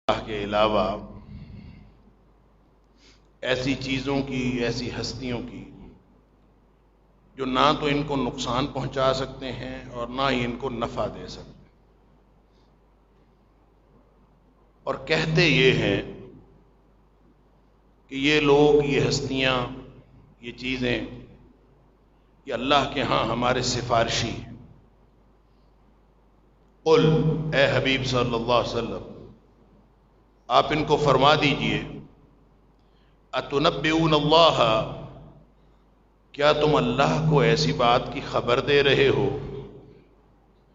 اللہ کے علاوہ ایسی چیزوں کی، ایسی ہستیوں کی جو نہ تو ان کو نقصان پہنچا سکتے ہیں اور نہ ہی ان کو نفع دے سکتے ہیں، اور کہتے یہ ہیں کہ یہ لوگ، یہ ہستیاں، یہ چیزیں یہ اللہ کے ہاں ہمارے سفارشی ہیں۔ قل، اے حبیب صلی اللہ علیہ وسلم، آپ ان کو فرما دیجئے، اتنبئون اللہ، کیا تم اللہ کو ایسی بات کی خبر دے رہے ہو،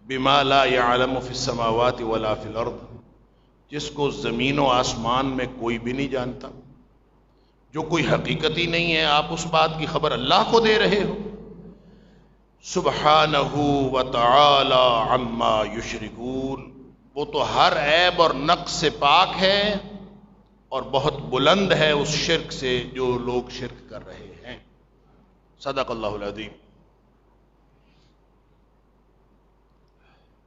بما لا يعلم فی السماوات ولا فی الارض، جس کو زمین و آسمان میں کوئی بھی نہیں جانتا، جو کوئی حقیقت ہی نہیں ہے، آپ اس بات کی خبر اللہ کو دے رہے ہو۔ سبحانہ وتعالی عما یشرکون، وہ تو ہر عیب اور نقص سے پاک ہے اور بہت بلند ہے اس شرک سے جو لوگ شرک کر رہے ہیں۔ صدق اللہ العظیم۔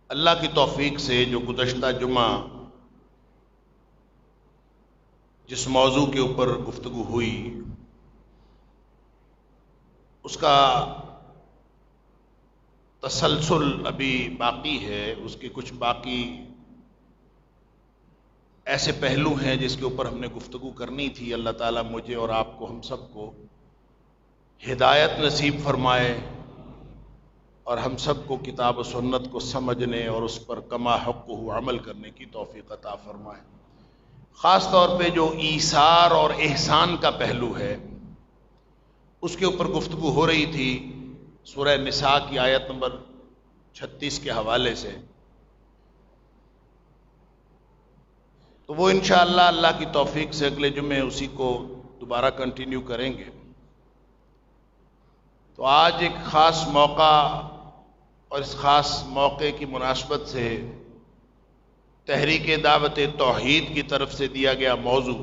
اللہ کی توفیق سے جو گزشتہ جمعہ جس موضوع کے اوپر گفتگو ہوئی، اس کا تسلسل ابھی باقی ہے، اس کے کچھ باقی ایسے پہلو ہیں جس کے اوپر ہم نے گفتگو کرنی تھی۔ اللہ تعالیٰ مجھے اور آپ کو، ہم سب کو ہدایت نصیب فرمائے اور ہم سب کو کتاب و سنت کو سمجھنے اور اس پر کما حقہ عمل کرنے کی توفیق عطا فرمائے۔ خاص طور پہ جو ایثار اور احسان کا پہلو ہے، اس کے اوپر گفتگو ہو رہی تھی سورہ نساء کی آیت نمبر 36 کے حوالے سے، تو وہ انشاءاللہ اللہ کی توفیق سے اگلے جمعے اسی کو دوبارہ کنٹینیو کریں گے۔ تو آج ایک خاص موقع، اور اس خاص موقع کی مناسبت سے تحریک دعوت توحید کی طرف سے دیا گیا موضوع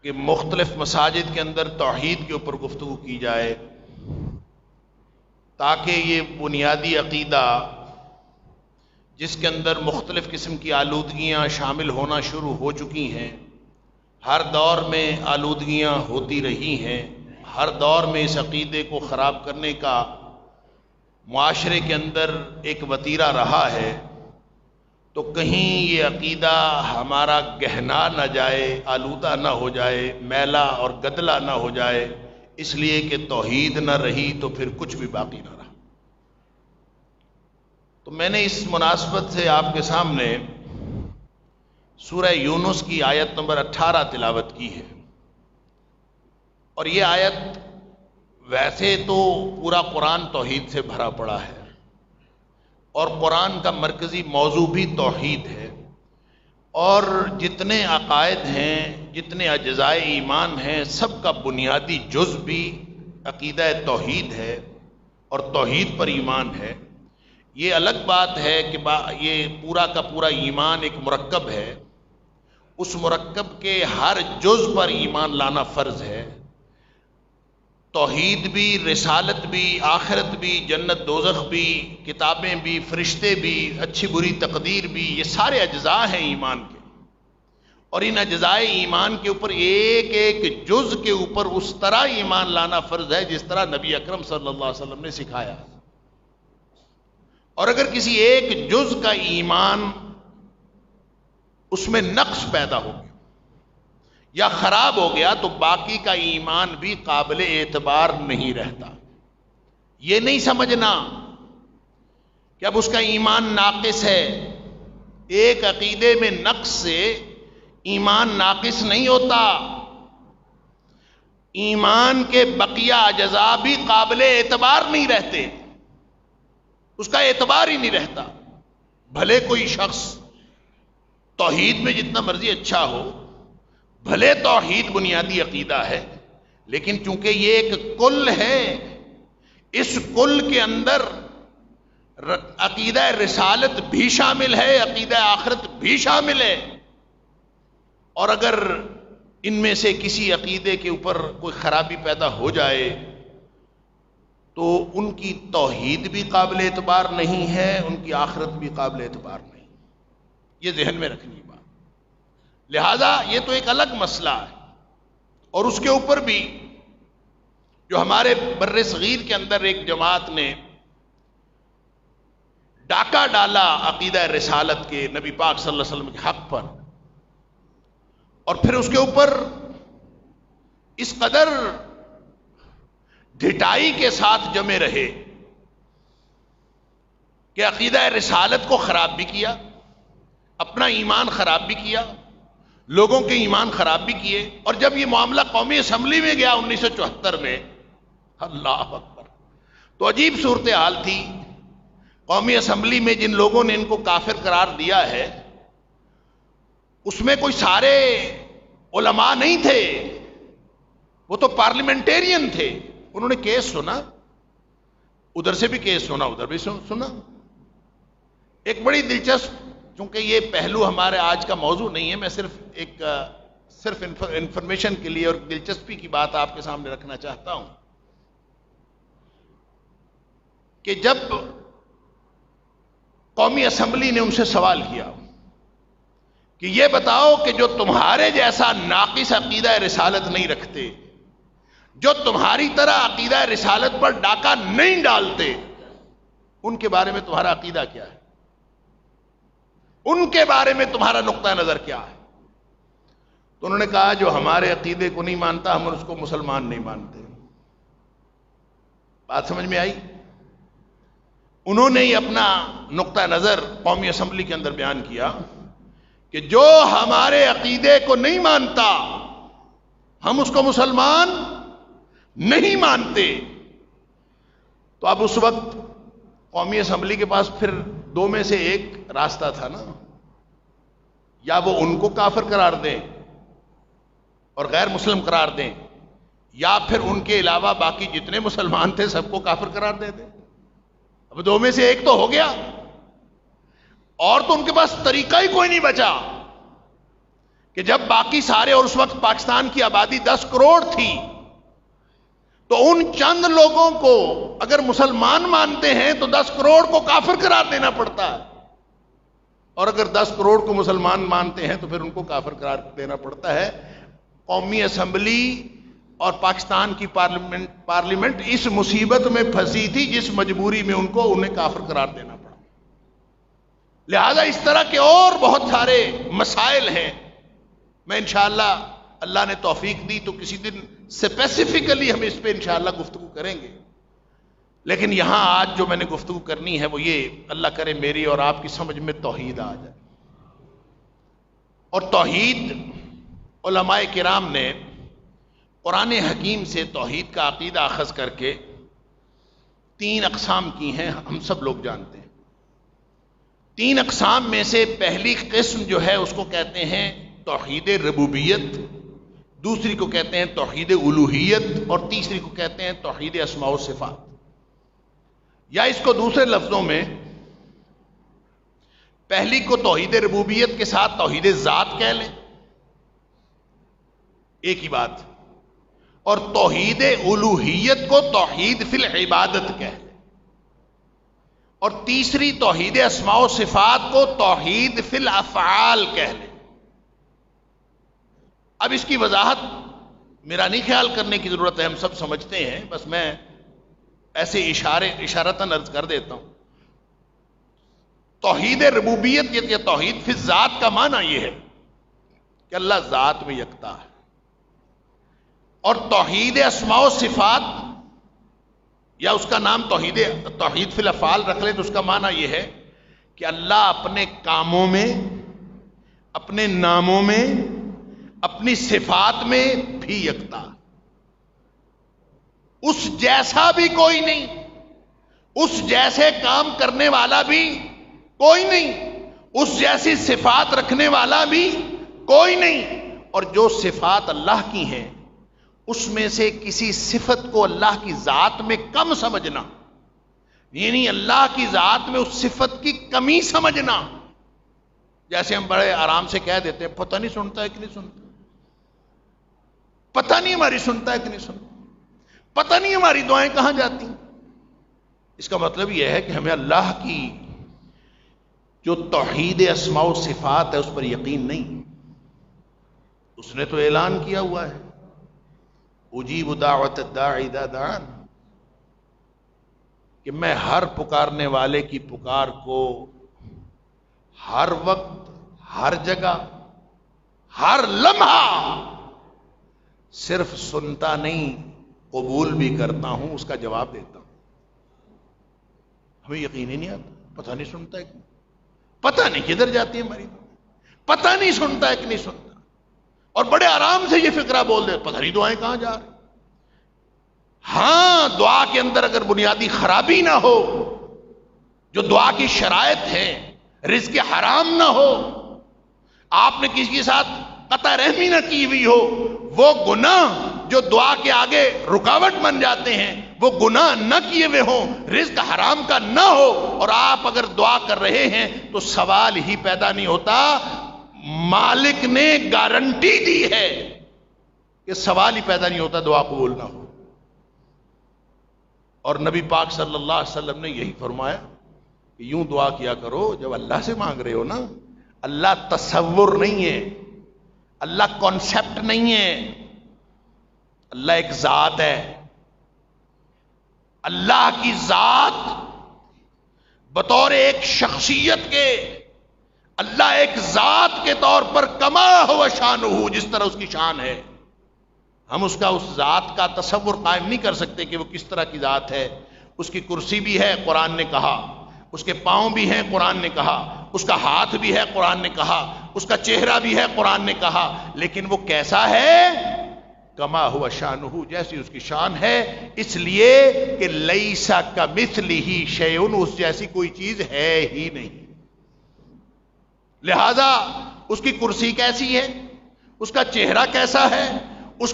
کہ مختلف مساجد کے اندر توحید کے اوپر گفتگو کی جائے، تاکہ یہ بنیادی عقیدہ جس کے اندر مختلف قسم کی آلودگیاں شامل ہونا شروع ہو چکی ہیں، ہر دور میں آلودگیاں ہوتی رہی ہیں، ہر دور میں اس عقیدے کو خراب کرنے کا معاشرے کے اندر ایک وتیرہ رہا ہے، تو کہیں یہ عقیدہ ہمارا گہنا نہ جائے، آلودہ نہ ہو جائے، میلا اور گدلا نہ ہو جائے، اس لیے کہ توحید نہ رہی تو پھر کچھ بھی باقی نہ رہا۔ تو میں نے اس مناسبت سے آپ کے سامنے سورہ یونس کی آیت نمبر 18 تلاوت کی ہے، اور یہ آیت ویسے تو پورا قرآن توحید سے بھرا پڑا ہے، اور قرآن کا مرکزی موضوع بھی توحید ہے، اور جتنے عقائد ہیں، جتنے اجزائے ایمان ہیں، سب کا بنیادی جز بھی عقیدہ توحید ہے اور توحید پر ایمان ہے۔ یہ الگ بات ہے کہ یہ پورا کا پورا ایمان ایک مرکب ہے، اس مرکب کے ہر جز پر ایمان لانا فرض ہے۔ توحید بھی، رسالت بھی، آخرت بھی، جنت دوزخ بھی، کتابیں بھی، فرشتے بھی، اچھی بری تقدیر بھی، یہ سارے اجزاء ہیں ایمان کے، اور ان اجزائے ایمان کے اوپر ایک ایک جز کے اوپر اس طرح ایمان لانا فرض ہے جس طرح نبی اکرم صلی اللہ علیہ وسلم نے سکھایا۔ اور اگر کسی ایک جز کا ایمان اس میں نقص پیدا ہو گیا یا خراب ہو گیا تو باقی کا ایمان بھی قابل اعتبار نہیں رہتا۔ یہ نہیں سمجھنا کہ اب اس کا ایمان ناقص ہے۔ ایک عقیدے میں نقص سے ایمان ناقص نہیں ہوتا، ایمان کے بقیہ اجزاء بھی قابل اعتبار نہیں رہتے، اس کا اعتبار ہی نہیں رہتا۔ بھلے کوئی شخص توحید میں جتنا مرضی اچھا ہو، بھلے توحید بنیادی عقیدہ ہے، لیکن چونکہ یہ ایک کل ہے، اس کل کے اندر عقیدہ رسالت بھی شامل ہے، عقیدہ آخرت بھی شامل ہے، اور اگر ان میں سے کسی عقیدے کے اوپر کوئی خرابی پیدا ہو جائے تو ان کی توحید بھی قابل اعتبار نہیں ہے، ان کی آخرت بھی قابل اعتبار نہیں۔ یہ ذہن میں رکھنی بات. لہذا یہ تو ایک الگ مسئلہ ہے، اور اس کے اوپر بھی جو ہمارے بر صغیر کے اندر ایک جماعت نے ڈاکہ ڈالا عقیدہ رسالت کے نبی پاک صلی اللہ علیہ وسلم کے حق پر، اور پھر اس کے اوپر اس قدر ڈھٹائی کے ساتھ جمے رہے کہ عقیدہ رسالت کو خراب بھی کیا، اپنا ایمان خراب بھی کیا، لوگوں کے ایمان خراب بھی کیے. اور جب یہ معاملہ قومی اسمبلی میں گیا 1974 میں، اللہ اکبر، تو عجیب صورتحال تھی. قومی اسمبلی میں جن لوگوں نے ان کو کافر قرار دیا ہے اس میں کوئی سارے علماء نہیں تھے، وہ تو پارلیمنٹیرین تھے. انہوں نے کیس سنا، ادھر سے بھی کیس سنا، ادھر بھی سنا. ایک بڑی دلچسپ، چونکہ یہ پہلو ہمارے آج کا موضوع نہیں ہے، میں صرف انفارمیشن کے لیے اور دلچسپی کی بات آپ کے سامنے رکھنا چاہتا ہوں کہ جب قومی اسمبلی نے ان سے سوال کیا کہ یہ بتاؤ کہ جو تمہارے جیسا ناقص عقیدہ رسالت نہیں رکھتے، جو تمہاری طرح عقیدہ رسالت پر ڈاکہ نہیں ڈالتے، ان کے بارے میں تمہارا عقیدہ کیا ہے، ان کے بارے میں تمہارا نقطہ نظر کیا ہے؟ تو انہوں نے کہا جو ہمارے عقیدے کو نہیں مانتا ہم اس کو مسلمان نہیں مانتے. بات سمجھ میں آئی؟ انہوں نے ہی اپنا نقطہ نظر قومی اسمبلی کے اندر بیان کیا کہ جو ہمارے عقیدے کو نہیں مانتا ہم اس کو مسلمان نہیں مانتے. تو اب اس وقت قومی اسمبلی کے پاس پھر دو میں سے ایک راستہ تھا نا، یا وہ ان کو کافر قرار دیں اور غیر مسلم قرار دیں، یا پھر ان کے علاوہ باقی جتنے مسلمان تھے سب کو کافر قرار دے دیں. اب دو میں سے ایک تو ہو گیا، اور تو ان کے پاس طریقہ ہی کوئی نہیں بچا کہ جب باقی سارے، اور اس وقت پاکستان کی آبادی 10 کروڑ تھی، تو ان چند لوگوں کو اگر مسلمان مانتے ہیں تو 10 کروڑ کو کافر قرار دینا پڑتا ہے، اور اگر 10 کروڑ کو مسلمان مانتے ہیں تو پھر ان کو کافر قرار دینا پڑتا ہے. قومی اسمبلی اور پاکستان کی پارلیمنٹ اس مصیبت میں پھنسی تھی جس مجبوری میں انہیں کافر قرار دینا پڑا. لہذا اس طرح کے اور بہت سارے مسائل ہیں. میں انشاءاللہ اللہ نے توفیق دی تو کسی دن اسپیسیفکلی ہم اس پہ انشاءاللہ گفتگو کریں گے. لیکن یہاں آج جو میں نے گفتگو کرنی ہے وہ یہ، اللہ کرے میری اور آپ کی سمجھ میں توحید آ جائے. اور توحید علماء کرام نے قرآن حکیم سے توحید کا عقیدہ اخذ کر کے 3 اقسام کی ہیں، ہم سب لوگ جانتے ہیں. 3 اقسام میں سے پہلی قسم جو ہے اس کو کہتے ہیں توحید ربوبیت، دوسری کو کہتے ہیں توحید الوہیت، اور تیسری کو کہتے ہیں توحید اسماء و صفات. یا اس کو دوسرے لفظوں میں، پہلی کو توحید ربوبیت کے ساتھ توحید ذات کہہ لیں، ایک ہی بات، اور توحید الوہیت کو توحید فی العبادت کہہ لیں، اور تیسری توحید اسماء و صفات کو توحید فی الافعال کہہ لیں. اب اس کی وضاحت میرا نہیں خیال کرنے کی ضرورت ہے، ہم سب سمجھتے ہیں، بس میں ایسے اشارتاً عرض کر دیتا ہوں. توحید ربوبیت یا توحید فی الذات کا معنی یہ ہے کہ اللہ ذات میں یکتا ہے، اور توحید اسماء و صفات یا اس کا نام توحید فی الافعال رکھ لیں تو اس کا معنی یہ ہے کہ اللہ اپنے کاموں میں، اپنے ناموں میں، اپنی صفات میں بھی یکتا. اس جیسا بھی کوئی نہیں، اس جیسے کام کرنے والا بھی کوئی نہیں، اس جیسی صفات رکھنے والا بھی کوئی نہیں. اور جو صفات اللہ کی ہیں اس میں سے کسی صفت کو اللہ کی ذات میں کم سمجھنا، یعنی اللہ کی ذات میں اس صفت کی کمی سمجھنا. جیسے ہم بڑے آرام سے کہہ دیتے ہیں پتہ نہیں سنتا ہے کہ نہیں سنتا، پتہ نہیں ہماری سنتا ہے کہ نہیں سنتا، پتہ نہیں ہماری دعائیں کہاں جاتی ہیں. اس کا مطلب یہ ہے کہ ہمیں اللہ کی جو توحید اسماء و صفات ہے اس پر یقین نہیں، اس نے تو اعلان کیا ہوا ہے اجیب دعوت الداعی اذا دعان، کہ میں ہر پکارنے والے کی پکار کو ہر وقت، ہر جگہ، ہر لمحہ صرف سنتا نہیں، قبول بھی کرتا ہوں، اس کا جواب دیتا ہوں۔ ہمیں یقین ہی نہیں آتا، پتہ نہیں سنتا ہے کہ پتہ نہیں کدھر جاتی ہے ہماری، پتہ نہیں سنتا ہے کہ نہیں سنتا، اور بڑے آرام سے یہ فقرہ بول دے، پتہ نہیں دعائیں کہاں جا رہی۔ ہاں، دعا کے اندر اگر بنیادی خرابی نہ ہو، جو دعا کی شرائط ہے، رزق حرام نہ ہو، آپ نے کسی کے ساتھ قطع رحمی نہ کی ہوئی ہو، وہ گناہ جو دعا کے آگے رکاوٹ بن جاتے ہیں وہ گناہ نہ کیے ہوئے ہوں، رزق حرام کا نہ ہو، اور آپ اگر دعا کر رہے ہیں تو سوال ہی پیدا نہیں ہوتا۔ مالک نے گارنٹی دی ہے کہ سوال ہی پیدا نہیں ہوتا دعا قبول نہ ہو۔ اور نبی پاک صلی اللہ علیہ وسلم نے یہی فرمایا کہ یوں دعا کیا کرو جب اللہ سے مانگ رہے ہو نا، اللہ تصور نہیں ہے، اللہ کانسیپٹ نہیں ہے، اللہ ایک ذات ہے۔ اللہ کی ذات بطور ایک شخصیت کے، اللہ ایک ذات کے طور پر کما ہوا شانہ، جس طرح اس کی شان ہے، ہم اس ذات کا تصور قائم نہیں کر سکتے کہ وہ کس طرح کی ذات ہے۔ اس کی کرسی بھی ہے، قرآن نے کہا، اس کے پاؤں بھی ہیں، قرآن نے کہا، اس کا ہاتھ بھی ہے، قرآن نے کہا، اس کا چہرہ بھی ہے، قرآن نے کہا، لیکن وہ کیسا ہے؟ کما ہوا شانہ، جیسی اس کی شان ہے، اس لیے کہ لیسا کمثلہ شیء، اس جیسی کوئی چیز ہے ہی نہیں۔ لہذا اس کی کرسی کیسی ہے، اس کا چہرہ کیسا ہے، اس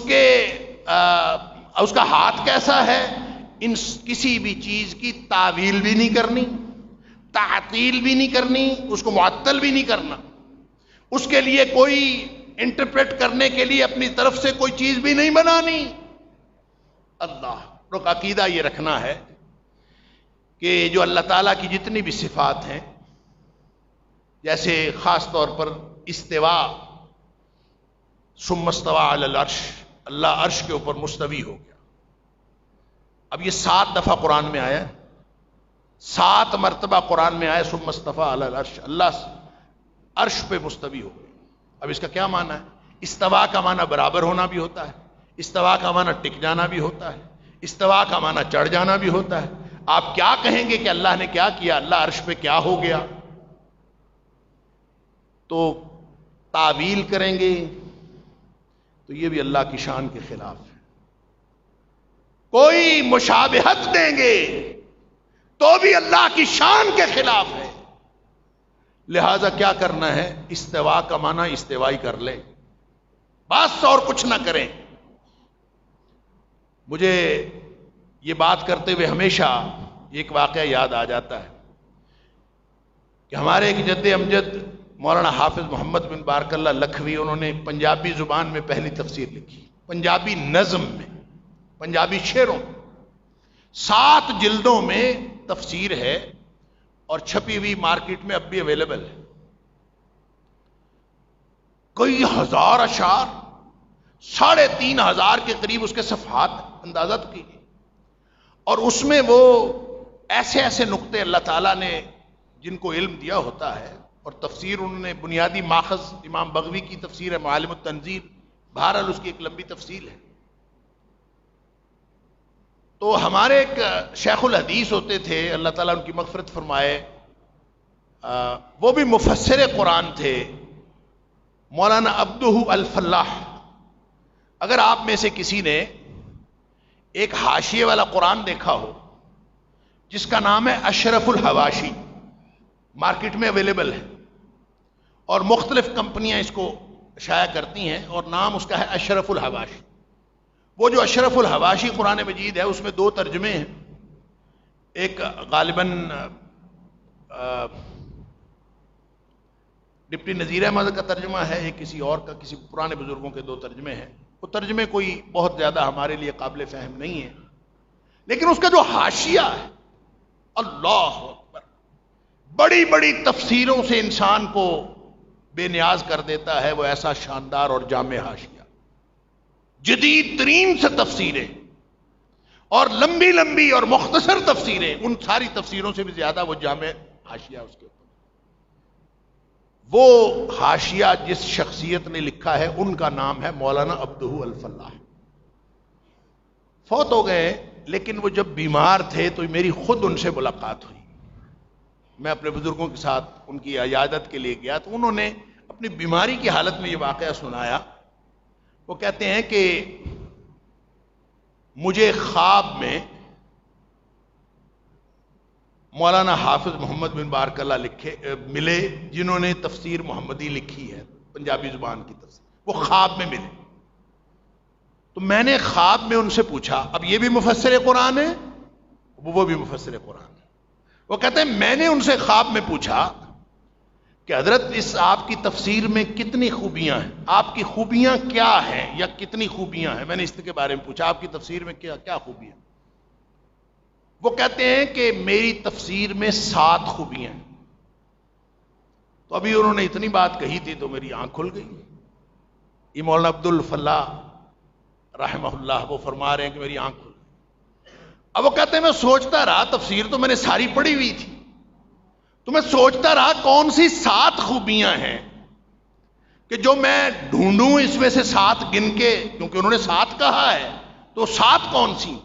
کا ہاتھ کیسا ہے، ان کسی بھی چیز کی تعویل بھی نہیں کرنی، تعطیل بھی نہیں کرنی، اس کو معطل بھی نہیں کرنا، اس کے لیے کوئی انٹرپریٹ کرنے کے لیے اپنی طرف سے کوئی چیز بھی نہیں بنانی۔ اللہ کا عقیدہ یہ رکھنا ہے کہ جو اللہ تعالیٰ کی جتنی بھی صفات ہیں، جیسے خاص طور پر استوا، ثم استوى علی العرش، اللہ عرش کے اوپر مستوی ہو گیا۔ اب یہ 7 دفعہ قرآن میں آیا، 7 مرتبہ قرآن میں آیا ثم استوى علی العرش، اللہ عرش پہ مستوی ہو گیا۔ اب اس کا کیا معنی ہے؟ استوا کا معنی برابر ہونا بھی ہوتا ہے، استوا کا معنی ٹک جانا بھی ہوتا ہے، استوا کا معنی چڑھ جانا بھی ہوتا ہے۔ آپ کیا کہیں گے کہ اللہ نے کیا کیا، اللہ عرش پہ کیا ہو گیا؟ تو تعویل کریں گے تو یہ بھی اللہ کی شان کے خلاف ہے، کوئی مشابہت دیں گے تو بھی اللہ کی شان کے خلاف ہے۔ لہذا کیا کرنا ہے؟ استوا کا معنی استوائی کر لے، بس اور کچھ نہ کریں۔ مجھے یہ بات کرتے ہوئے ہمیشہ ایک واقعہ یاد آ جاتا ہے کہ ہمارے ایک جد امجد مولانا حافظ محمد بن بارک اللہ لکھوی، انہوں نے پنجابی زبان میں پہلی تفسیر لکھی، پنجابی نظم میں، پنجابی شعروں میں، 7 جلدوں میں تفسیر ہے، اور چھپی ہوئی مارکیٹ میں اب بھی اویلیبل ہے۔ کئی ہزار اشعار، 3500 کے قریب اس کے صفحات، اندازہ تو کیجیے، اور اس میں وہ ایسے ایسے نقطے اللہ تعالیٰ نے جن کو علم دیا ہوتا ہے، اور تفسیر انہوں نے بنیادی ماخذ امام بغوی کی تفسیر ہے معالم التنزیل، بہرحال اس کی ایک لمبی تفصیل ہے۔ تو ہمارے ایک شیخ الحدیث ہوتے تھے، اللہ تعالیٰ ان کی مغفرت فرمائے، وہ بھی مفسر قرآن تھے، مولانا عبدہ الفلاح۔ اگر آپ میں سے کسی نے ایک حاشیے والا قرآن دیکھا ہو جس کا نام ہے اشرف الحواشی، مارکیٹ میں اویلیبل ہے، اور مختلف کمپنیاں اس کو شائع کرتی ہیں، اور نام اس کا ہے اشرف الحواشی۔ وہ جو اشرف الحواشی قرآن مجید ہے، اس میں 2 ترجمے ہیں، ایک غالباً ڈپٹی نذیر احمد کا ترجمہ ہے، ایک کسی اور کا، کسی پرانے بزرگوں کے 2 ترجمے ہیں۔ وہ ترجمے کوئی بہت زیادہ ہمارے لیے قابل فہم نہیں ہے، لیکن اس کا جو حاشیہ ہے، اللہ اکبر، بڑی بڑی تفسیروں سے انسان کو بے نیاز کر دیتا ہے وہ ایسا شاندار اور جامع حاشیہ، جدید ترین سے تفسیریں اور لمبی لمبی اور مختصر تفسیریں، ان ساری تفسیروں سے بھی زیادہ وہ جامع حاشیہ اس کے اوپر۔ وہ حاشیہ جس شخصیت نے لکھا ہے ان کا نام ہے مولانا عبدہ الفلاح۔ فوت ہو گئے، لیکن وہ جب بیمار تھے تو میری خود ان سے ملاقات ہوئی۔ میں اپنے بزرگوں کے ساتھ ان کی عیادت کے لیے گیا تو انہوں نے اپنی بیماری کی حالت میں یہ واقعہ سنایا۔ وہ کہتے ہیں کہ مجھے خواب میں مولانا حافظ محمد بن بارک اللہ ملے، جنہوں نے تفسیر محمدی لکھی ہے، پنجابی زبان کی تفسیر، وہ خواب میں ملے۔ تو میں نے خواب میں ان سے پوچھا، اب یہ بھی مفسر قرآن ہے، وہ بھی مفسر قرآن ہے۔ وہ کہتے ہیں میں نے ان سے خواب میں پوچھا کہ حضرت اس آپ کی تفسیر میں کتنی خوبیاں ہیں، آپ کی خوبیاں کیا ہیں یا کتنی خوبیاں ہیں؟ میں نے اس کے بارے میں پوچھا آپ کی تفسیر میں کیا خوبیاں؟ وہ کہتے ہیں کہ میری تفسیر میں 7 خوبیاں ہیں۔ تو ابھی انہوں نے اتنی بات کہی تھی تو میری آنکھ کھل گئی۔ یہ مولانا عبد الفلاح رحمہ اللہ وہ فرما رہے ہیں کہ میری آنکھ کھل گئی۔ اب وہ کہتے ہیں میں سوچتا رہا، تفسیر تو میں نے ساری پڑھی ہوئی تھی، تو میں سوچتا رہا کون سی 7 خوبیاں ہیں کہ جو میں ڈھونڈوں اس میں سے 7 گن کے، کیونکہ انہوں نے 7 کہا ہے تو 7 کون سی؟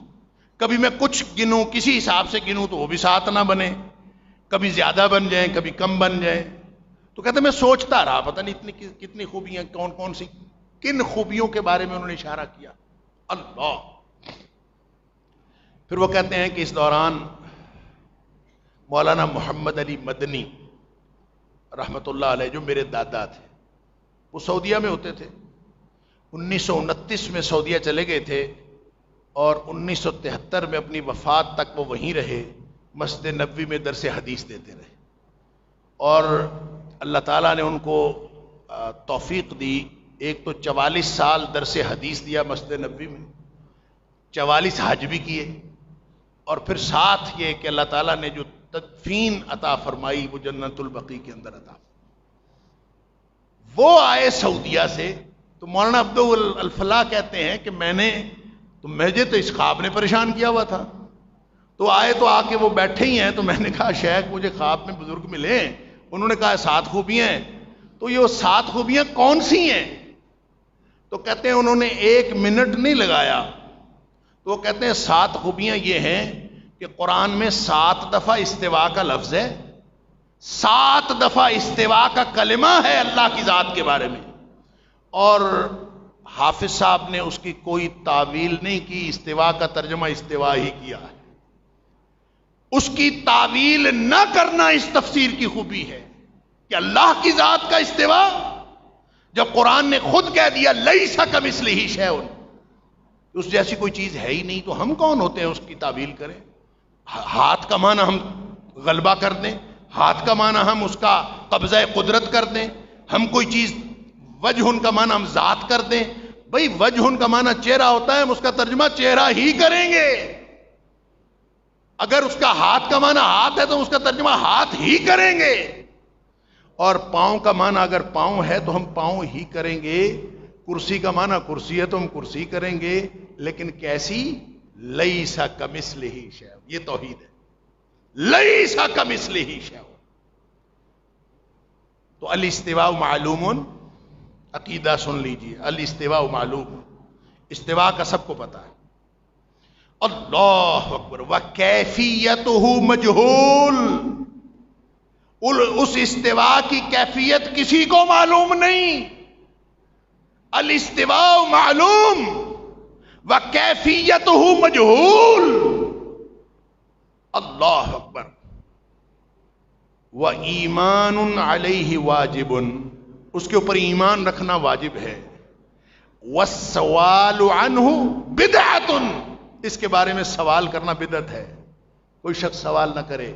کبھی میں کچھ گنوں، کسی حساب سے گنوں تو وہ بھی 7 نہ بنے، کبھی زیادہ بن جائیں کبھی کم بن جائیں۔ تو کہتے ہیں میں سوچتا رہا، پتہ نہیں اتنی کتنی خوبیاں، کون سی، کن خوبیوں کے بارے میں انہوں نے اشارہ کیا۔ اللہ! پھر وہ کہتے ہیں کہ اس دوران مولانا محمد علی مدنی رحمۃ اللہ علیہ جو میرے دادا تھے، وہ سعودیہ میں ہوتے تھے۔ 1929 میں سعودیہ چلے گئے تھے اور 1973 میں اپنی وفات تک وہ وہیں رہے، مسجد نبوی میں درس حدیث دیتے رہے، اور اللہ تعالیٰ نے ان کو توفیق دی۔ ایک تو 44 سال درس حدیث دیا مسجد نبوی میں، 44 حج بھی کیے، اور پھر ساتھ یہ کہ اللہ تعالیٰ نے جو تدفین عطا فرمائی وہ جنت البقیع کے اندر عطا۔ وہ آئے سعودیہ سے، تو مولانا عبد الفلاح کہتے ہیں کہ مجھے تو اس خواب نے پریشان کیا ہوا تھا، تو آئے تو آ کے وہ بیٹھے ہی ہیں، تو میں نے کہا شیخ مجھے خواب میں بزرگ ملے ہیں، انہوں نے کہا 7 خوبیاں ہیں، تو یہ 7 خوبیاں کون سی ہیں؟ تو کہتے ہیں انہوں نے 1 منٹ نہیں لگایا، تو وہ کہتے ہیں 7 خوبیاں یہ ہیں کہ قرآن میں 7 دفعہ استوا کا لفظ ہے، 7 دفعہ استوا کا کلمہ ہے اللہ کی ذات کے بارے میں، اور حافظ صاحب نے اس کی کوئی تعویل نہیں کی، استوا کا ترجمہ استوا ہی کیا ہے۔ اس کی تعویل نہ کرنا اس تفسیر کی خوبی ہے کہ اللہ کی ذات کا استوا، جب قرآن نے خود کہہ دیا لیس کمثلہ شیء، اس جیسی کوئی چیز ہے ہی نہیں، تو ہم کون ہوتے ہیں اس کی تعویل کریں؟ ہاتھ کا معنی ہم غلبہ کر دیں، ہاتھ کا معنی ہم اس کا قبضہ قدرت کر دیں، ہم کوئی چیز وجہ کا معنی ہم ذات کر دیں۔ بھئی وجہ کا معنی چہرہ ہوتا ہے، ہم اس کا ترجمہ چہرہ ہی کریں گے۔ اگر اس کا ہاتھ کا معنی ہاتھ ہے تو اس کا ترجمہ ہاتھ ہی کریں گے، اور پاؤں کا معنی اگر پاؤں ہے تو ہم پاؤں ہی کریں گے، کرسی کا معنی کرسی ہے تو ہم کرسی کریں گے، لیکن کیسی؟ لیس کمثلہ شیء، یہ توحید ہے، لیس کمثلہ شیء۔ تو الاستواء معلوم، عقیدہ سن لیجئے، الاستواء معلوم، استواء کا سب کو پتا ہے۔ اللہ اکبر، وکیفیتہ مجہول، اس استواء کی کیفیت کسی کو معلوم نہیں۔ الاستواء معلوم وکیفیتہ مجہول، اللہ اکبر۔ وایمان علیہ واجب، اس کے اوپر ایمان رکھنا واجب ہے۔ والسوال عنہ بدعۃ، اس کے بارے میں سوال کرنا بدعت ہے۔ کوئی شخص سوال نہ کرے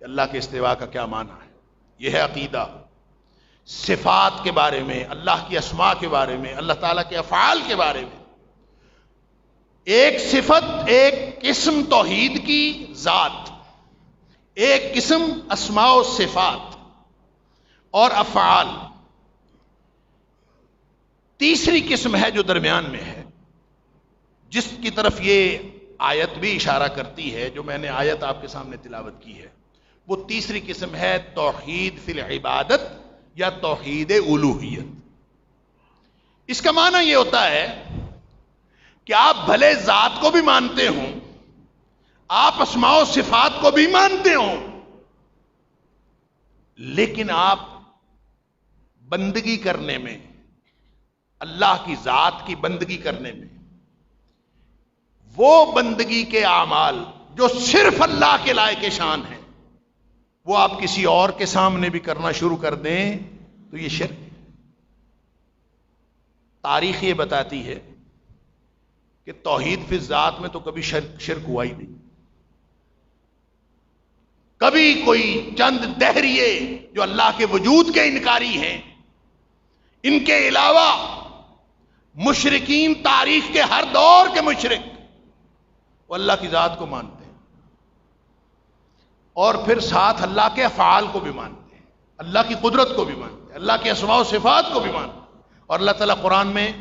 کہ اللہ کے استواء کا کیا معنی ہے۔ یہ ہے عقیدہ۔ صفات کے بارے میں، اللہ کی اسماء کے بارے میں، اللہ تعالیٰ کے افعال کے بارے میں، ایک صفت، ایک قسم توحید کی ذات، ایک قسم اسماء و صفات اور افعال، تیسری قسم ہے جو درمیان میں ہے، جس کی طرف یہ آیت بھی اشارہ کرتی ہے، جو میں نے آیت آپ کے سامنے تلاوت کی ہے، وہ تیسری قسم ہے توحید فی العبادت یا توحید الوہیت۔ اس کا معنی یہ ہوتا ہے کہ آپ بھلے ذات کو بھی مانتے ہوں، آپ اسماء و صفات کو بھی مانتے ہوں، لیکن آپ بندگی کرنے میں، اللہ کی ذات کی بندگی کرنے میں، وہ بندگی کے اعمال جو صرف اللہ کے لائق شان ہیں، وہ آپ کسی اور کے سامنے بھی کرنا شروع کر دیں تو یہ شرک ہے۔ تاریخ یہ بتاتی ہے کہ توحید فی الذات میں تو کبھی شرک ہوا ہی نہیں۔ کبھی کوئی چند دہریے جو اللہ کے وجود کے انکاری ہیں، ان کے علاوہ مشرکین، تاریخ کے ہر دور کے مشرک، وہ اللہ کی ذات کو مانتے ہیں اور پھر ساتھ اللہ کے افعال کو بھی مانتے ہیں، اللہ کی قدرت کو بھی مانتے ہیں، اللہ کے اسماء و صفات کو بھی مانتے ہیں۔ اور اللہ تعالیٰ قرآن میں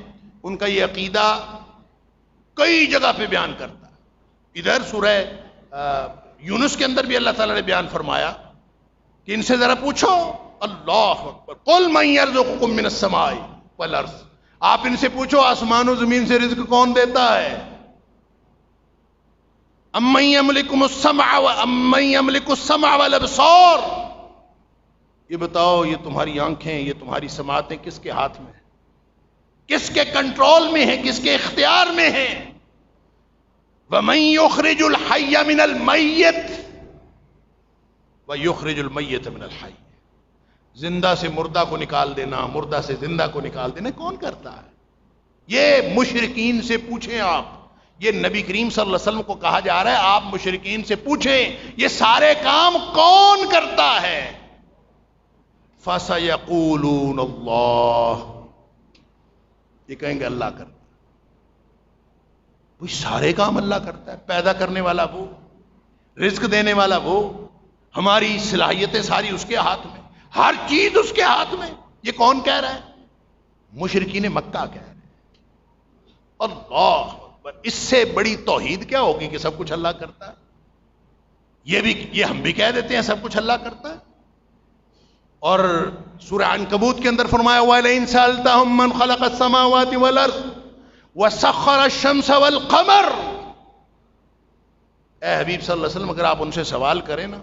ان کا یہ عقیدہ کئی جگہ پہ بیان کرتا ہے۔ ادھر سورہ یونس کے اندر بھی اللہ تعالیٰ نے بیان فرمایا کہ ان سے ذرا پوچھو، اللہ اکبر، قل من یرزقکم من السماء والارض، آپ ان سے پوچھو آسمان و زمین سے رزق کون دیتا ہے؟ امن یملک السمع والابصار، یہ بتاؤ یہ تمہاری آنکھیں، یہ تمہاری سماعتیں کس کے ہاتھ میں ہیں، کس کے کنٹرول میں ہیں، کس کے اختیار میں ہیں؟ وَمَن يُخْرِجُ الْحَيَّ مِنَ الْمَيِّتِ وَيُخْرِجُ الْمَيِّتَ مِنَ الْحَيِّ، زندہ سے مردہ کو نکال دینا، مردہ سے زندہ کو نکال دینا کون کرتا ہے؟ یہ مشرکین سے پوچھیں آپ، یہ نبی کریم صلی اللہ علیہ وسلم کو کہا جا رہا ہے آپ مشرکین سے پوچھیں یہ سارے کام کون کرتا ہے؟ فَسَيَقُولُونَ اللَّهُ، یہ کہیں گے اللہ کرتا ہے۔ وہ سارے کام اللہ کرتا ہے، پیدا کرنے والا وہ، رزق دینے والا وہ، ہماری صلاحیتیں ساری اس کے ہاتھ میں، ہر چیز اس کے ہاتھ میں، یہ کون کہہ رہا ہے؟ مشرکین مکہ کہہ رہے ہیں۔ اللہ اکبر، اس سے بڑی توحید کیا ہوگی کہ سب کچھ اللہ کرتا ہے؟ یہ ہم بھی کہہ دیتے ہیں سب کچھ اللہ کرتا ہے۔ اور سورہ عنکبوت کے اندر فرمایا ہوا ہے لَئِن سَأَلْتَهُم مَّن خَلَقَ السَّمَاوَاتِ وَالْأَرْضَ وَسَخَّرَ الشَّمْسَ وَالْقَمَرَ، اے حبیب صلی اللہ علیہ وسلم اگر آپ ان سے سوال کریں نا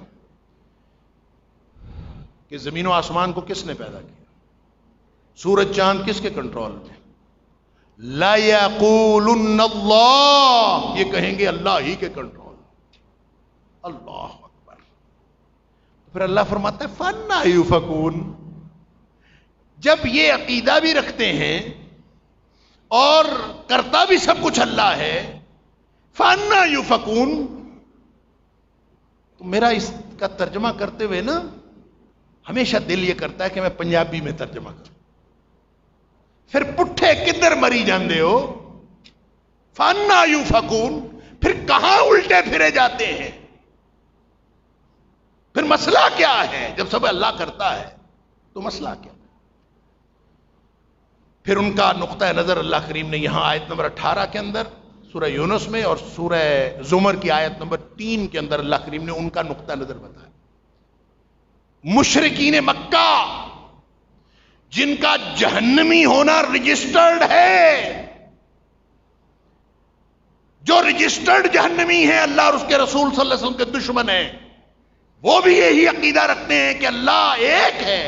کہ زمین و آسمان کو کس نے پیدا کیا، سورج چاند کس کے کنٹرول میں، لَيَقُولُنَّ اللَّهُ، یہ کہیں گے اللہ ہی کے کنٹرول۔ اللہ اکبر۔ پھر اللہ فرماتا ہے فَأَنَّىٰ يُؤْفَكُونَ، جب یہ عقیدہ بھی رکھتے ہیں اور کرتا بھی سب کچھ اللہ ہے، فَأَنَّىٰ يُؤْفَكُونَ، تو میرا اس کا ترجمہ کرتے ہوئے نا ہمیشہ دل یہ کرتا ہے کہ میں پنجابی میں ترجمہ کروں، پھر پٹھے کدھر مری جاندے ہو، فَأَنَّىٰ يُؤْفَكُونَ، پھر کہاں الٹے پھرے جاتے ہیں؟ پھر مسئلہ کیا ہے؟ جب سب اللہ کرتا ہے تو مسئلہ کیا؟ پھر ان کا نقطہ نظر اللہ کریم نے یہاں آیت نمبر 18 کے اندر سورہ یونس میں اور سورہ زمر کی آیت نمبر 3 کے اندر اللہ کریم نے ان کا نقطہ نظر بتایا۔ مشرکین مکہ جن کا جہنمی ہونا رجسٹرڈ ہے، جو رجسٹرڈ جہنمی ہیں، اللہ اور اس کے رسول صلی اللہ علیہ وسلم کے دشمن ہیں، وہ بھی یہی عقیدہ رکھتے ہیں کہ اللہ ایک ہے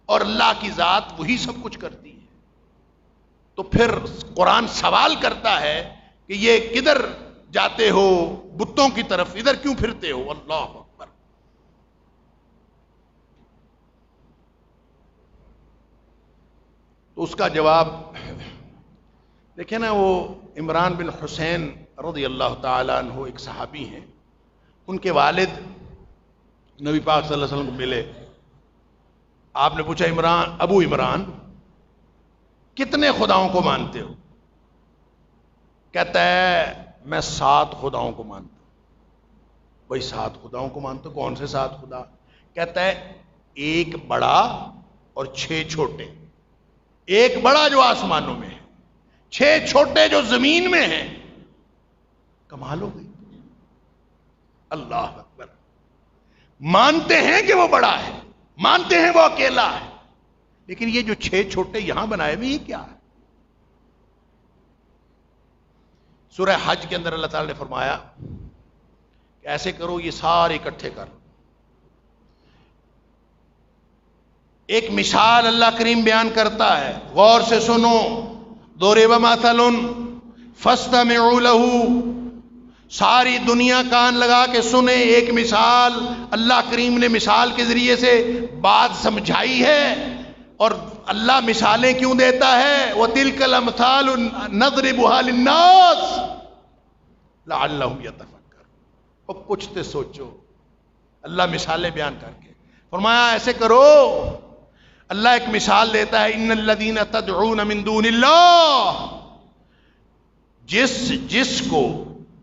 اور اللہ کی ذات وہی سب کچھ کرتی ہے۔ تو پھر قرآن سوال کرتا ہے کہ یہ کدھر جاتے ہو بتوں کی طرف، ادھر کیوں پھرتے ہو؟ اللہ اکبر۔ تو اس کا جواب دیکھیں نا، وہ عمران بن حسین رضی اللہ تعالیٰ عنہ ایک صحابی ہیں، ان کے والد نبی پاک صلی اللہ علیہ وسلم کو ملے، آپ نے پوچھا ابو عمران کتنے خداؤں کو مانتے ہو؟ کہتا ہے میں 7 خداؤں کو مانتا ہوں۔ بھائی 7 خداؤں کو مانتے، کون سے 7 خدا؟ کہتا ہے ایک بڑا اور 6 چھوٹے. ایک بڑا جو آسمانوں میں ہے، 6 چھوٹے جو زمین میں ہیں. کمال ہو گئی. اللہ اکبر. مانتے ہیں کہ وہ بڑا ہے، مانتے ہیں وہ اکیلا ہے، لیکن یہ جو 6 چھوٹے یہاں بنائے ہوئے یہ کیا ہے؟ سورہ حج کے اندر اللہ تعالی نے فرمایا کہ ایسے کرو، یہ سارے اکٹھے کر. ایک مثال اللہ کریم بیان کرتا ہے، غور سے سنو. ضرب مثل فاستمعوا له. ساری دنیا کان لگا کے سنے ایک مثال. اللہ کریم نے مثال کے ذریعے سے بات سمجھائی ہے. اور اللہ مثالیں کیوں دیتا ہے؟ وَتِلْكَ الْأَمْثَالُ نَضْرِبُهَا لِلنَّاسِ لَعَلَّهُمْ يَتَفَكَّرُونَ. اور کچھ تو سوچو. اللہ مثالیں بیان کر کے فرمایا ایسے کرو. اللہ ایک مثال دیتا ہے، ان الذین تدعون من دون اللہ. جس کو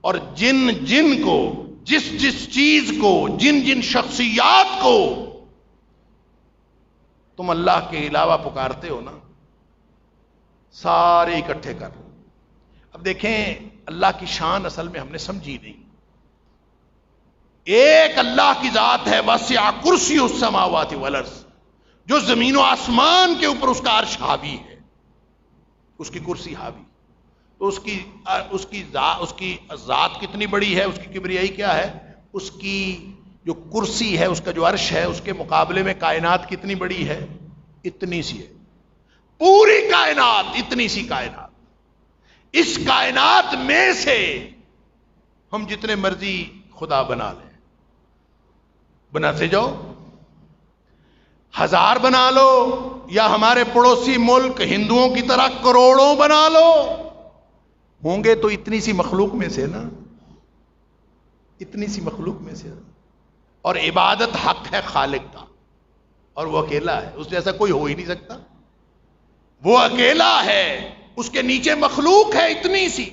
اور جن کو، جس چیز کو، جن شخصیات کو تم اللہ کے علاوہ پکارتے ہو نا، سارے اکٹھے کر. اب دیکھیں اللہ کی شان اصل میں ہم نے سمجھی نہیں. ایک اللہ کی ذات ہے، وسع کرسی السماوات والارض، جو زمین و آسمان کے اوپر اس کا عرش حاوی ہے، اس کی کرسی حاوی. تو اس کی ذات کتنی بڑی ہے، اس کی کبریائی کیا ہے، اس کی جو کرسی ہے، اس کا جو عرش ہے، اس کے مقابلے میں کائنات کتنی بڑی ہے، اتنی سی ہے. پوری کائنات اتنی سی کائنات. اس کائنات میں سے ہم جتنے مرضی خدا بنا لیں، بناتے جاؤ، 1000 بنا لو، یا ہمارے پڑوسی ملک ہندوؤں کی طرح کروڑوں بنا لو، ہوں گے تو اتنی سی مخلوق میں سے نا، اتنی سی مخلوق میں سے. اور عبادت حق ہے خالق کا، اور وہ اکیلا ہے، اس جیسا کوئی ہو ہی نہیں سکتا. وہ اکیلا ہے، اس کے نیچے مخلوق ہے اتنی سی،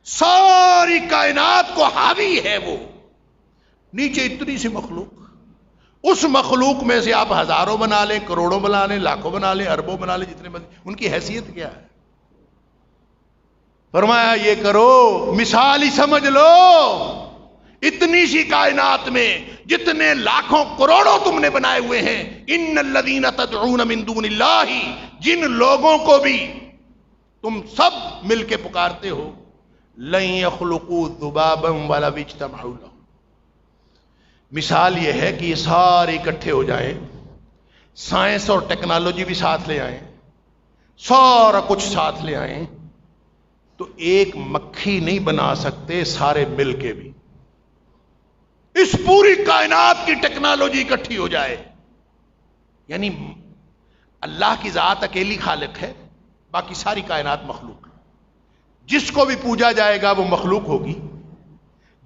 ساری کائنات کو حاوی ہے وہ، نیچے اتنی سی مخلوق. اس مخلوق میں سے آپ 1000 بنا لیں، کروڑوں بنا لیں، لاکھوں بنا لیں، اربوں بنا لیں، جتنے ان کی حیثیت کیا ہے؟ فرمایا یہ کرو، مثال ہی سمجھ لو. اتنی سی کائنات میں جتنے لاکھوں کروڑوں تم نے بنائے ہوئے ہیں، ان الذین تدعون من دون اللہ، جن لوگوں کو بھی تم سب مل کے پکارتے ہو، لن یخلقوا ذبابا ولو اجتمعوا له. مثال یہ ہے کہ یہ سارے اکٹھے ہو جائیں، سائنس اور ٹیکنالوجی بھی ساتھ لے آئیں، سارا کچھ ساتھ لے آئیں، تو ایک مکھی نہیں بنا سکتے سارے مل کے بھی. اس پوری کائنات کی ٹیکنالوجی اکٹھی ہو جائے. یعنی اللہ کی ذات اکیلی خالق ہے، باقی ساری کائنات مخلوق ہے. جس کو بھی پوجا جائے گا وہ مخلوق ہوگی،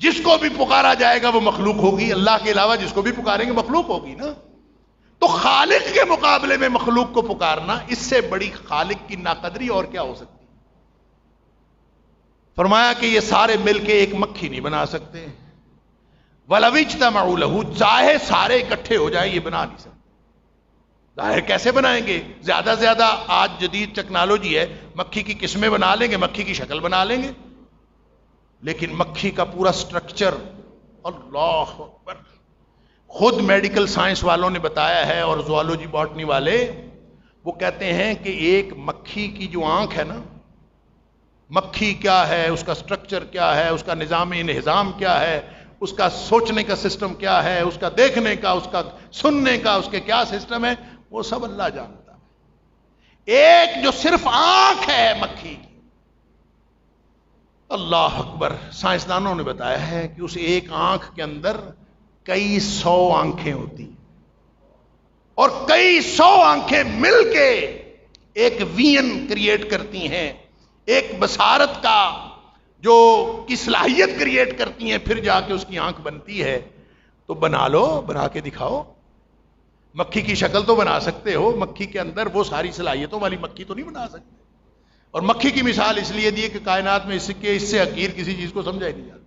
جس کو بھی پکارا جائے گا وہ مخلوق ہوگی. اللہ کے علاوہ جس کو بھی پکاریں گے مخلوق ہوگی نا. تو خالق کے مقابلے میں مخلوق کو پکارنا، اس سے بڑی خالق کی ناقدری اور کیا ہو سکتی؟ فرمایا کہ یہ سارے مل کے ایک مکھی نہیں بنا سکتے. وَلَوِ اجْتَمَعُوا لَهُ، چاہے سارے اکٹھے ہو جائیں یہ بنا نہیں سکتے. ظاہر کیسے بنائیں گے؟ زیادہ سے زیادہ آج جدید ٹیکنالوجی ہے، مکھی کی قسمیں بنا لیں گے، مکھی کی شکل بنا لیں گے، لیکن مکھی کا پورا سٹرکچر، اللہ اکبر، خود میڈیکل سائنس والوں نے بتایا ہے، اور زوالوجی باٹنی والے، وہ کہتے ہیں کہ ایک مکھی کی جو آنکھ ہے نا، مکھی کیا ہے، اس کا سٹرکچر کیا ہے، اس کا نظام انہضام کیا ہے، اس کا سوچنے کا سسٹم کیا ہے، اس کا دیکھنے کا، اس کا سننے کا، اس کے کیا سسٹم ہے، وہ سب اللہ جانتا ہے. ایک جو صرف آنکھ ہے مکھی کی، اللہ اکبر، سائنسدانوں نے بتایا ہے کہ اس ایک آنکھ کے اندر کئی 100 آنکھیں ہوتی ہیں، اور کئی 100 آنکھیں مل کے ایک وین کریٹ کرتی ہیں، ایک بصارت کا جو کی صلاحیت کریٹ کرتی ہیں، پھر جا کے اس کی آنکھ بنتی ہے. تو بنا لو، بنا کے دکھاؤ. مکھی کی شکل تو بنا سکتے ہو، مکھی کے اندر وہ ساری صلاحیتوں والی مکھی تو نہیں بنا سکتے. اور مکھی کی مثال اس لیے دی کہ کائنات میں اس سے حقیر کسی چیز کو سمجھا ہی نہیں جاتا.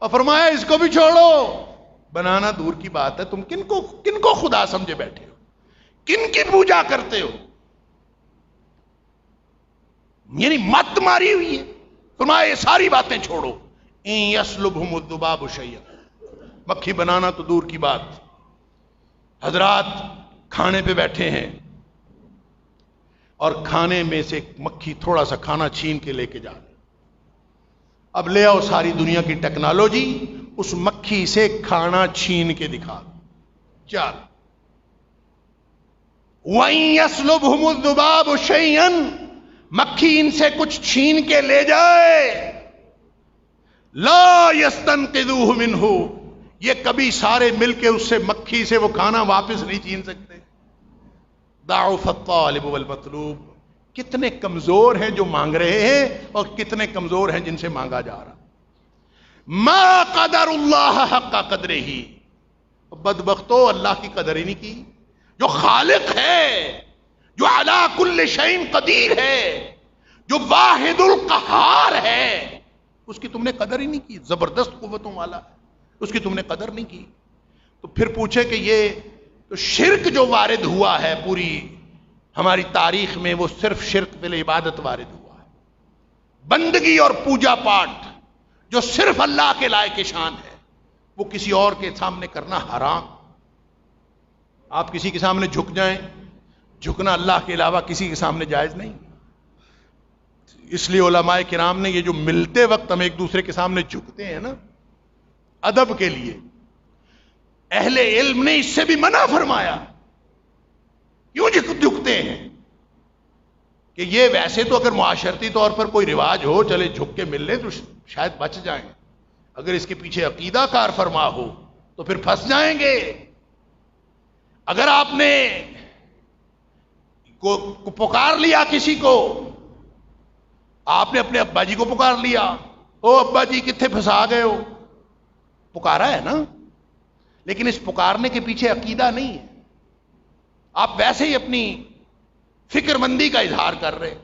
اور فرمایا اس کو بھی چھوڑو. بنانا دور کی بات ہے، تم کن کو خدا سمجھے بیٹھے ہو، کن کی پوجا کرتے ہو؟ یعنی مت ماری ہوئی ہے. فرمایا یہ ساری باتیں چھوڑو. ان یسلبہم الذباب شیئا، مکھی بنانا تو دور کی بات. حضرات کھانے پہ بیٹھے ہیں اور کھانے میں سے مکھی تھوڑا سا کھانا چھین کے لے کے جا رہی. اب لے آؤ ساری دنیا کی ٹیکنالوجی، اس مکھی سے کھانا چھین کے دکھا. چل. وَإِن يَسْلُبْهُمُ الذُّبَابُ شَيْئًا، مکھی ان سے کچھ چھین کے لے جائے، لا يَسْتَنْقِذُوهُ مِنْهُ، یہ کبھی سارے مل کے اس سے مکھی سے وہ کھانا واپس نہیں چھین سکتے. ضعف الطالب والمطلوب، کتنے کمزور ہیں جو مانگ رہے ہیں اور کتنے کمزور ہیں جن سے مانگا جا رہا. ما قدر اللہ حق قدرہ، بدبختو اللہ کی قدر ہی نہیں کی. جو خالق ہے، جو علی کل شیء قدیر ہے، جو واحد القہار ہے، اس کی تم نے قدر ہی نہیں کی. زبردست قوتوں والا ہے، اس کی تم نے قدر نہیں کی. تو پھر پوچھے کہ یہ تو شرک جو وارد ہوا ہے پوری ہماری تاریخ میں، وہ صرف شرک فی العبادت وارد ہوا ہے. بندگی اور پوجا پاٹ جو صرف اللہ کے لائق شان ہے، وہ کسی اور کے سامنے کرنا حرام. آپ کسی کے سامنے جھک جائیں، جھکنا اللہ کے علاوہ کسی کے سامنے جائز نہیں. اس لیے علماء کرام نے یہ جو ملتے وقت ہم ایک دوسرے کے سامنے جھکتے ہیں نا ادب کے لیے، اہل علم نے اس سے بھی منع فرمایا. کیوں جھکتے ہیں؟ کہ یہ ویسے تو اگر معاشرتی طور پر کوئی رواج ہو، چلے جھک کے مل لیں تو شاید بچ جائیں. اگر اس کے پیچھے عقیدہ کار فرما ہو تو پھر پھنس جائیں گے. اگر آپ نے کو پکار لیا کسی کو، آپ نے اپنے ابا جی کو پکار لیا، او ابا جی کتنے پھنسا گئے ہو، پکارا ہے نا، لیکن اس پکارنے کے پیچھے عقیدہ نہیں ہے. آپ ویسے ہی اپنی فکر مندی کا اظہار کر رہے.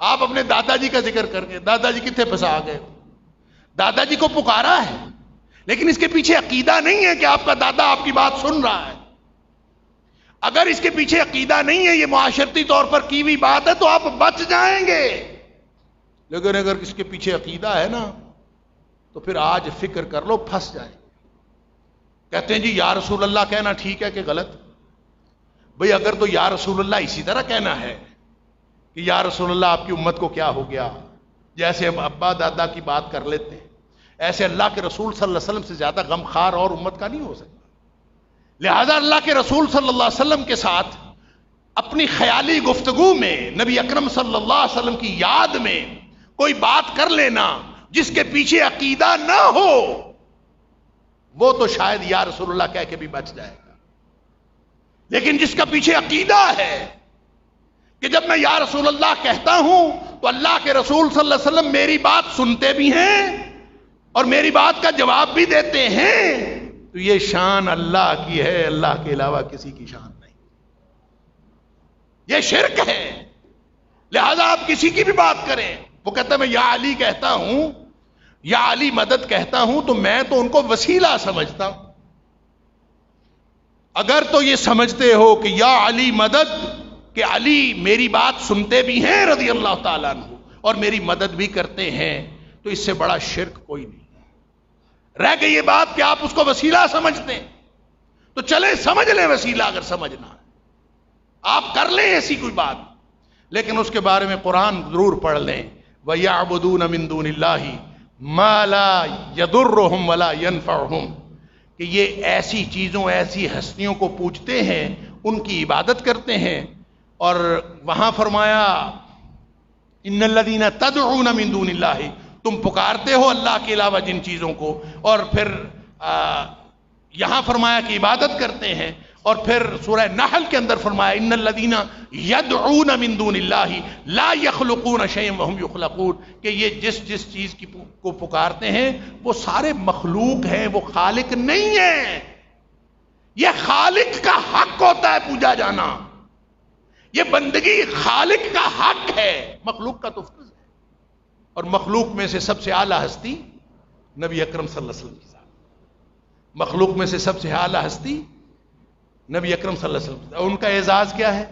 آپ اپنے دادا جی کا ذکر کر کے، دادا جی کتنے پھنسا گئے، دادا جی کو پکارا ہے، لیکن اس کے پیچھے عقیدہ نہیں ہے کہ آپ کا دادا آپ کی بات سن رہا ہے. اگر اس کے پیچھے عقیدہ نہیں ہے، یہ معاشرتی طور پر کی ہوئی بات ہے، تو آپ بچ جائیں گے. لیکن اگر اس کے پیچھے عقیدہ ہے نا تو پھر آج فکر کر لو پھنس جائیں گے. کہتے ہیں جی یا رسول اللہ کہنا ٹھیک ہے کہ غلط؟ بھئی اگر تو یا رسول اللہ اسی طرح کہنا ہے کہ یا رسول اللہ آپ کی امت کو کیا ہو گیا، جیسے ہم ابا دادا کی بات کر لیتے ہیں، ایسے اللہ کے رسول صلی اللہ علیہ وسلم سے زیادہ غمخوار اور امت کا نہیں ہو سکتا. لہذا اللہ کے رسول صلی اللہ علیہ وسلم کے ساتھ اپنی خیالی گفتگو میں نبی اکرم صلی اللہ علیہ وسلم کی یاد میں کوئی بات کر لینا جس کے پیچھے عقیدہ نہ ہو، وہ تو شاید یا رسول اللہ کہہ کے بھی بچ جائے گا. لیکن جس کا پیچھے عقیدہ ہے کہ جب میں یا رسول اللہ کہتا ہوں تو اللہ کے رسول صلی اللہ علیہ وسلم میری بات سنتے بھی ہیں اور میری بات کا جواب بھی دیتے ہیں، تو یہ شان اللہ کی ہے، اللہ کے علاوہ کسی کی شان نہیں. یہ شرک ہے. لہذا آپ کسی کی بھی بات کریں، وہ کہتا ہے میں یا علی کہتا ہوں، یا علی مدد کہتا ہوں، تو میں تو ان کو وسیلہ سمجھتا ہوں. اگر تو یہ سمجھتے ہو کہ یا علی مدد، کہ علی میری بات سنتے بھی ہیں رضی اللہ تعالیٰ عنہ اور میری مدد بھی کرتے ہیں، تو اس سے بڑا شرک کوئی نہیں. رہ گئی یہ بات کہ آپ اس کو وسیلہ سمجھتے ہیں، تو چلیں سمجھ لیں وسیلہ اگر سمجھنا ہے، آپ کر لیں ایسی کوئی بات، لیکن اس کے بارے میں قرآن ضرور پڑھ لیں. وَيَعْبُدُونَ مِن دُونِ اللَّهِ مَا لَا يَضُرُّهُمْ وَلَا يَنْفَعُهُمْ، کہ یہ ایسی چیزوں، ایسی ہستیوں کو پوجتے ہیں، ان کی عبادت کرتے ہیں. اور وہاں فرمایا ان الذین تدعون من دون اللہ، تم پکارتے ہو اللہ کے علاوہ جن چیزوں کو، اور پھر یہاں فرمایا کہ عبادت کرتے ہیں. اور پھر سورہ نحل کے اندر فرمایا ان الذین یدعون من دون اللہ لا یخلقون شیئا وهم یخلقون، کہ یہ جس چیز کی کو پکارتے ہیں وہ سارے مخلوق ہیں، وہ خالق نہیں ہیں. یہ خالق کا حق ہوتا ہے پوجا جانا، یہ بندگی خالق کا حق ہے، مخلوق کا تو فرض ہے. اور مخلوق میں سے سب سے اعلیٰ ہستی نبی اکرم صلی اللہ علیہ وسلم کے ساتھ. مخلوق میں سے سب سے اعلیٰ ہستی نبی اکرم صلی اللہ علیہ وسلم. اور ان کا اعزاز کیا ہے؟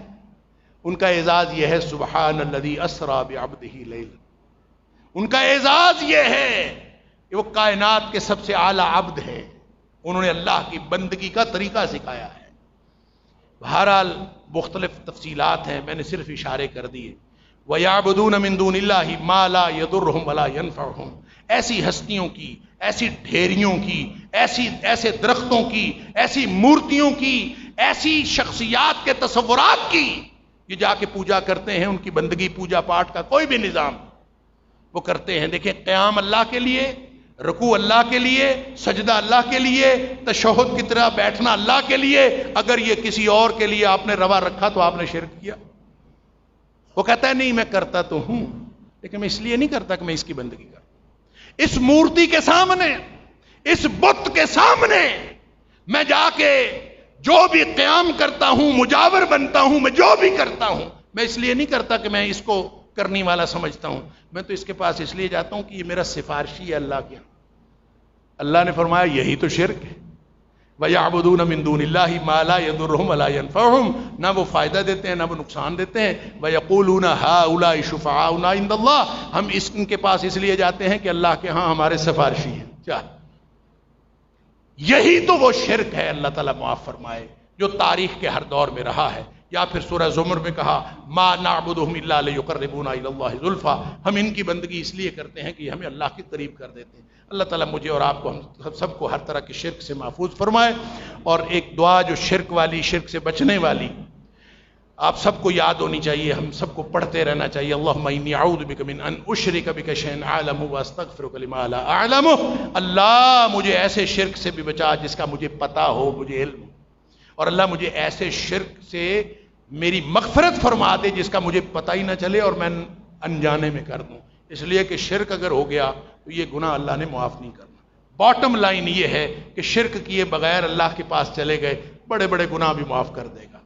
ان کا اعزاز یہ ہے سبحان الذی اسری بعبدہ لیلا. ان کا اعزاز یہ ہے کہ وہ کائنات کے سب سے اعلیٰ عبد ہیں. انہوں نے اللہ کی بندگی کا طریقہ سکھایا ہے. بہرحال مختلف تفصیلات ہیں، میں نے صرف اشارے کر دیے. وَيَعْبُدُونَ مِن دُونِ اللَّهِ مَا لَا يَضُرُّهُمْ وَلَا يَنفَعُهُمْ. ایسی ہستیوں کی، ایسی ڈھیریوں کی، ایسے درختوں کی، ایسی مورتیوں کی، ایسی شخصیات کے تصورات کی یہ جا کے پوجا کرتے ہیں. ان کی بندگی پوجا پاٹ کا کوئی بھی نظام وہ کرتے ہیں. دیکھیں قیام اللہ کے لیے، رکوع اللہ کے لیے، سجدہ اللہ کے لیے، تشہد کی طرح بیٹھنا اللہ کے لیے. اگر یہ کسی اور کے لیے آپ نے روا رکھا تو آپ نے شرک کیا. وہ کہتا ہے نہیں میں کرتا تو ہوں لیکن میں اس لیے نہیں کرتا کہ میں اس کی بندگی کروں. اس مورتی کے سامنے، اس بت کے سامنے میں جا کے جو بھی قیام کرتا ہوں، مجاور بنتا ہوں، میں جو بھی کرتا ہوں میں اس لیے نہیں کرتا کہ میں اس کو کرنے والا سمجھتا ہوں. میں تو اس کے پاس اس لیے جاتا ہوں کہ یہ میرا سفارشی ہے اللہ کے. اللہ نے فرمایا یہی تو شرک ہے. وَيَعْبُدُونَ مِن دُونِ اللَّهِ مَا لَا يَضُرُّهُمْ وَلَا يَنفَعُهُمْ. نہ وہ فائدہ دیتے ہیں نہ وہ نقصان دیتے ہیں. وَيَقُولُونَ هَؤُلَاءِ شُفَعَاؤُنَا عِندَ اللَّهِ. ہم ان کے پاس اس لیے جاتے ہیں کہ اللہ کے ہاں ہمارے سفارشی ہیں. کیا یہی تو وہ شرک ہے اللہ تعالیٰ معاف فرمائے جو تاریخ کے ہر دور میں رہا ہے. یا پھر سورہ زمر میں کہا ما نعبدهم الا ليقربونا الى الله زلفى. ہم ان کی بندگی اس لیے کرتے ہیں کہ ہمیں اللہ کے قریب کر دیتے ہیں. اللہ تعالیٰ مجھے اور آپ کو، ہم سب کو ہر طرح کے شرک سے محفوظ فرمائے. اور ایک دعا جو شرک والی، شرک سے بچنے والی آپ سب کو یاد ہونی چاہیے، ہم سب کو پڑھتے رہنا چاہیے. اللہم انی اعوذ بک من ان اشرک بک شیئا اعلمہ واستغفرک لما لا اعلمہ. اللہ مجھے ایسے شرک سے بھی بچا جس کا مجھے پتہ ہو، مجھے علم. اور اللہ مجھے ایسے شرک سے میری مغفرت فرما دے جس کا مجھے پتہ ہی نہ چلے اور میں انجانے میں کر دوں. اس لیے کہ شرک اگر ہو گیا تو یہ گناہ اللہ نے معاف نہیں کرنا. باٹم لائن یہ ہے کہ شرک کیے بغیر اللہ کے پاس چلے گئے بڑے بڑے گناہ بھی معاف کر دے گا.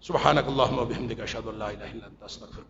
سبحانک اللہم و بحمدک اشہد ان لا الہ الا انت استغفرک.